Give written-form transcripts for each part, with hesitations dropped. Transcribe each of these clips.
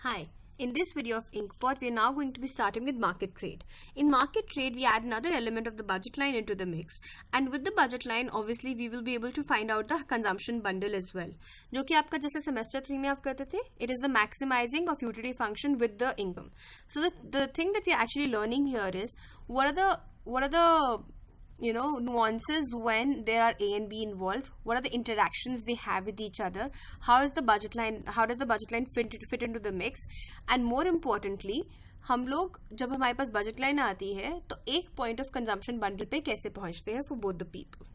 Hi, in this video of Inkpot, we are now going to be starting with market trade. In market trade, we add another element of the budget line into the mix, and with the budget line, obviously, we will be able to find out the consumption bundle as well. जो कि आपका जैसे semester 3 में आप करते थे, it is the maximizing of utility function with the income. So the thing that we are actually learning here is what are the nuances when there are A and B involved. What are the interactions they have with each other? How does the budget line fit into the mix? And more importantly, हम लोग जब हमारे पास budget line आती है तो एक point of consumption bundle पे कैसे पहुंचते हैं for both the people.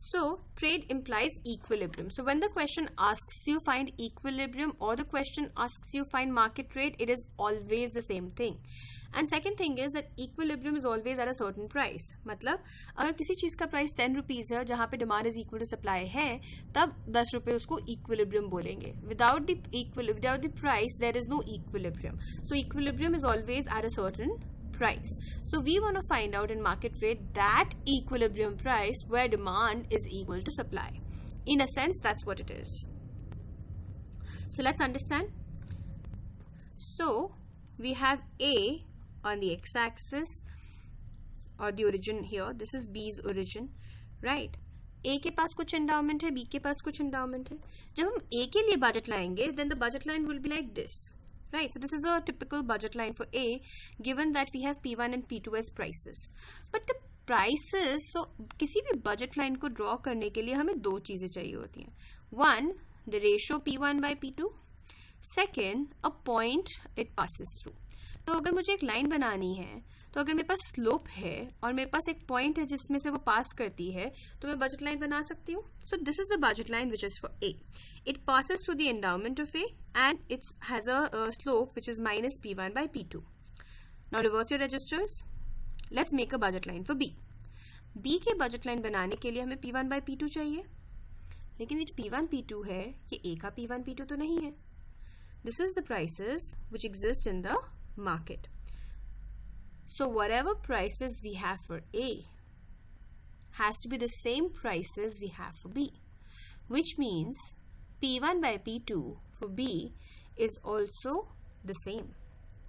So trade implies equilibrium. So when the question asks you find equilibrium or the question asks you find market rate, it is always the same thing. And second thing is that equilibrium is always at a certain price. मतलब अगर किसी चीज़ का price 10 rupees है जहाँ पे demand is equal to supply है तब 10 रुपये उसको इक्विलिब्रियम बोलेंगे. Without the price there is no equilibrium. So equilibrium is always at a certain price. So we want to find out in market trade that equilibrium price where demand is equal to supply. In a sense, that's what it is. So let's understand. So we have A on the x-axis or the origin here. This is B's origin, right? A के पास कुछ endowment है, B के पास कुछ endowment है. जब हम A के लिए budget लाएंगे, then the budget line will be like this. Right, so this is a typical budget line for A, given that we have P1 and P2 as prices. But the prices, so किसी भी budget line को draw करने के लिए हमें दो चीज़ें चाहिए होती हैं. One, the ratio P1 by P2. Second, a point it passes through. तो अगर मुझे एक लाइन बनानी है तो अगर मेरे पास स्लोप है और मेरे पास एक पॉइंट है जिसमें से वो पास करती है तो मैं बजट लाइन बना सकती हूँ. So this is the budget line which is for A. It passes through the endowment of A and it has a slope which is minus P1 by P2. Now reverse your registers. Let's make a budget line for B. B के budget line बनाने के लिए हमें P1 by P2 चाहिए, लेकिन ये P1 P2 है ये ए का P1 P2 तो नहीं है. This is the prices which exist in the market. So whatever prices we have for A has to be the same prices we have for B, which means P1 by P2 for B is also the same,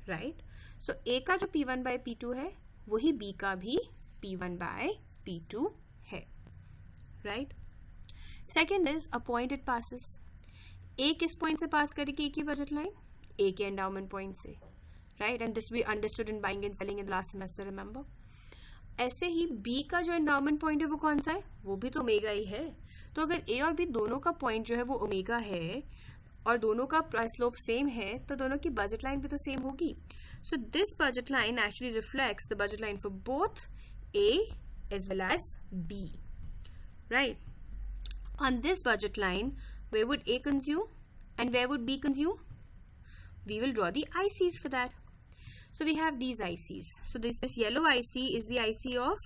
right? So A का जो P1 by P2 है वही B का भी P1 by P2 है, right? Second is a point it passes. A किस point से pass करेगी A की budget line? A के endowment point से, right? And this we understood in buying and selling in the last semester, remember? ऐसे ही B का जो endowment point है वो कौन सा है? वो भी तो ओमेगा ही है. तो अगर A और B दोनों का पॉइंट जो है वो ओमेगा है और दोनों का प्राइस स्लोप सेम है तो दोनों की बजट लाइन भी तो सेम होगी. So this budget line actually reflects the budget line for both A as well as B, right? On this budget line, where would A consume and where would B consume? We will draw the ICs for that. So we have these ICs. So this yellow IC is the IC of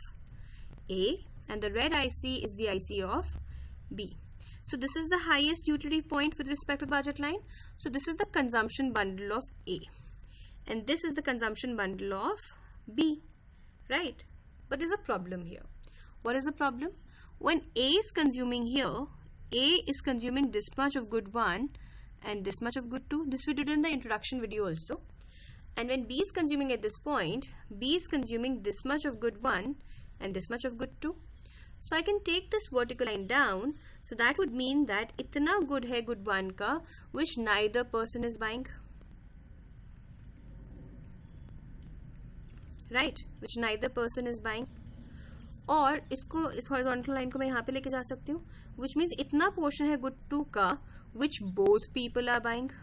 A and the red IC is the IC of B. So this is the highest utility point with respect to the budget line. So this is the consumption bundle of A and this is the consumption bundle of B, right? But there's a problem here. What is the problem? When A is consuming here, A is consuming this much of good 1 and this much of good 2. This we did in the introduction video also. And when B is consuming at this point, B is consuming this much of good 1 and this much of good 2. So I can take this vertical line down. So that would mean that itna good hai good 1 ka which neither person is buying. Right? Which neither person is buying. और इसको इस horizontal line को मैं यहाँ पे लेके जा सकती हूँ. Which means इतना portion है good 2 का which both people are buying.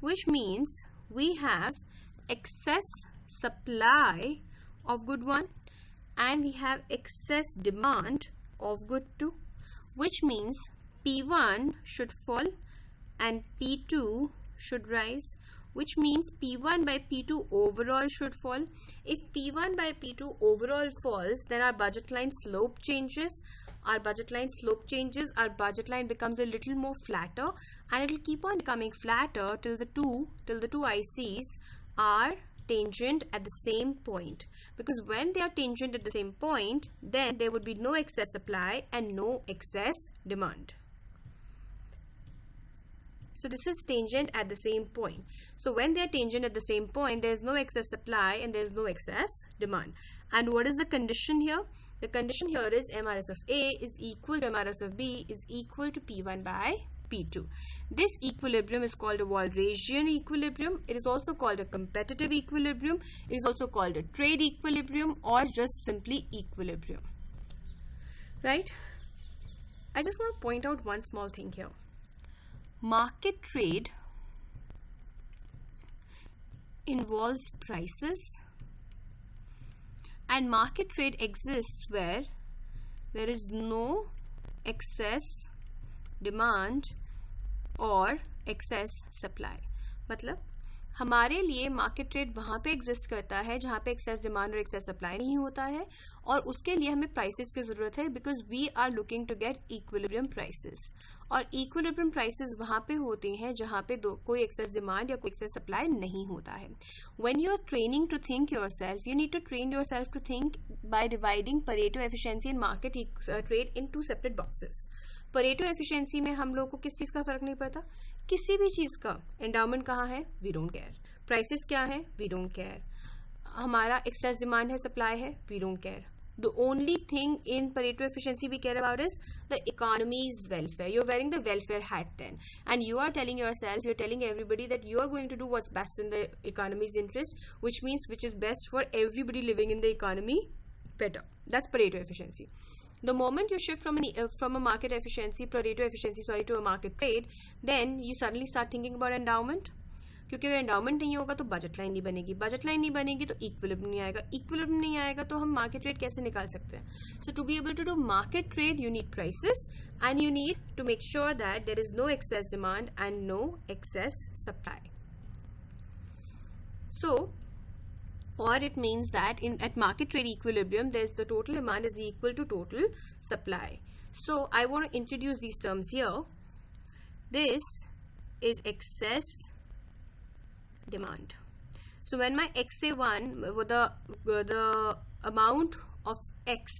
Which means we have excess supply of good 1 and we have excess demand of good 2, which means P1 should fall and P2 should rise, which means P1 by P2 overall should fall. If P1 by P2 overall falls, then our budget line slope changes. Our budget line becomes a little more flatter and it will keep on becoming flatter till the two ICs are tangent at the same point. Because when they are tangent at the same point, then there would be no excess supply and no excess demand. So this is tangent at the same point. So when they are tangent at the same point, there is no excess supply and there is no excess demand. And what is the condition here? The condition here is MRS of A is equal to MRS of B is equal to P1 by P2. This equilibrium is called a Walrasian equilibrium. It is also called a competitive equilibrium. It is also called a trade equilibrium or just simply equilibrium. Right? I just want to point out one small thing here. Market trade involves prices, and market trade exists where there is no excess demand और excess supply. मतलब हमारे लिए market trade वहाँ पे exist करता है जहाँ पे एक्सेस डिमांड और एक्सेस सप्लाई नहीं होता है, और उसके लिए हमें प्राइसेस की ज़रूरत है because we are looking to get equilibrium prices. और इक्विलिब्रियम प्राइसेस वहाँ पे होते हैं जहाँ पे कोई एक्सेस डिमांड या कोई एक्सेस सप्लाई नहीं होता है. When you are training to think yourself, you need to train yourself to think by dividing Pareto efficiency and market trade into separate boxes. Pareto efficiency में हम लोगों को किस चीज़ का फर्क नहीं पड़ता, किसी भी चीज़ का. एंडाउमेंट कहाँ है, वी डोंट केयर. प्राइसेस क्या है, वी डोंट केयर. हमारा एक्सेस डिमांड है, सप्लाई है, we don't care. The only thing in Pareto efficiency we care about is the economy's welfare. You're wearing the welfare hat then, and you are telling yourself, you're telling everybody that you are going to do what's best in the economy's interest, which means which is best for everybody living in the economy better. That's Pareto efficiency. The moment you shift from a market efficiency, Pareto efficiency, to a market trade, then you suddenly start thinking about endowment. क्योंकि अगर endowment नहीं होगा तो budget line नहीं बनेगी, budget line नहीं बनेगी तो इक्विलिब्रियम नहीं आएगा, इक्विलिब्रियम नहीं आएगा तो हम मार्केट ट्रेड कैसे निकाल सकते हैं. So to be able to do market trade you need prices and you need to make sure that there is no excess demand and no excess supply. So or it means that at market trade equilibrium there is the total demand is equal to total supply. So I want to introduce these terms here. This is excess demand. So when my XA1, the amount of X,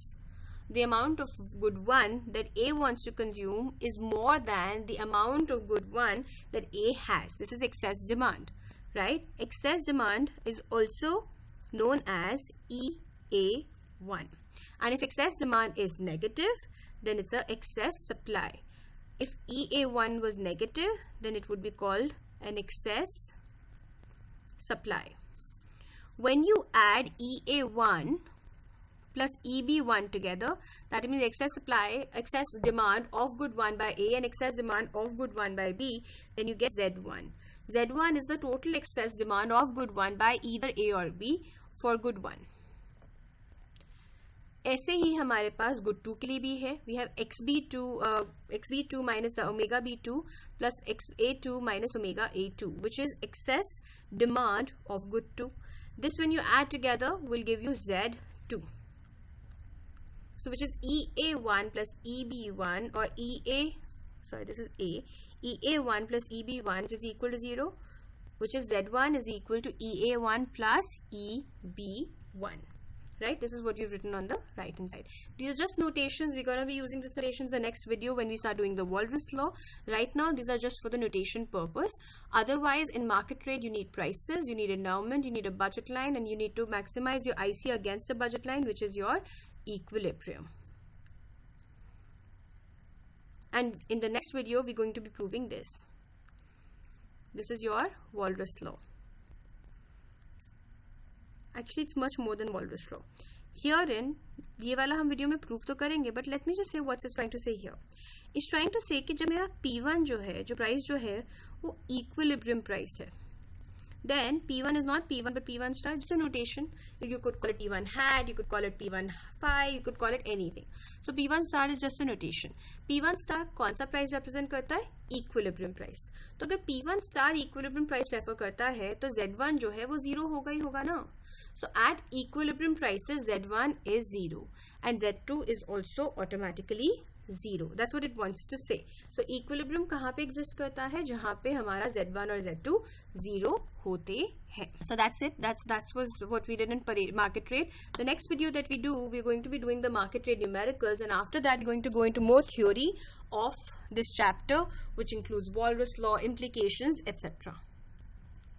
the amount of good 1 that A wants to consume is more than the amount of good 1 that A has. This is excess demand, right? Excess demand is also known as EA1. And if excess demand is negative, then it's a excess supply. If EA1 was negative, then it would be called an excess supply. When you add EA1 plus EB1 together, that means excess supply, excess demand of good 1 by A and excess demand of good 1 by B, then you get Z1. Z1 is the total excess demand of good 1 by either A or B for good 1. ऐसे ही हमारे पास good 2 के लिए भी है. We have XB2 minus the omega B2 plus XA2 minus omega A2, which is excess demand of good 2. This when you add together will give you Z2. So which is EA1 plus EB1 or this is EA1 plus EB1 which is equal to 0, which is Z1 is equal to EA1 plus EB1. Right? This is what we've written on the right hand side. These are just notations. We're going to be using these notations in the next video when we start doing the Walras law. Right now, these are just for the notation purpose. Otherwise, in market trade, you need prices, you need endowment, you need a budget line, and you need to maximize your IC against a budget line, which is your equilibrium. And in the next video, we're going to be proving this. This is your Walras law. Actually, it's much more than Walras law. Herein, ये वाला हम video में proof तो करेंगे, but let me just say what it's trying to say here. It's trying to say कि जब मेरा P1 जो है, जो प्राइस जो है, वो equilibrium प्राइस है. Then P1 is not P1 but P1 star, just a notation. You could call it P1 hat, you could call it P1 phi, you could call it anything. So P1 star is just a notation. P1 star कौन सा price represent करता है? Equilibrium price. तो अगर P1 star equilibrium price refer करता है, तो Z1 जो है वो 0 होगा ही होगा ना. So at equilibrium prices, Z1 is 0 and Z2 is also automatically 0. That's what it wants to say. So equilibrium कहाँ पे exist करता है? जहाँ पे हमारा Z1 और Z2 0 होते हैं. So that's it. That was what we did in market trade. The next video that we do, we're going to be doing the market trade numericals, and after that we're going to go into more theory of this chapter, which includes Walras law, implications, etc.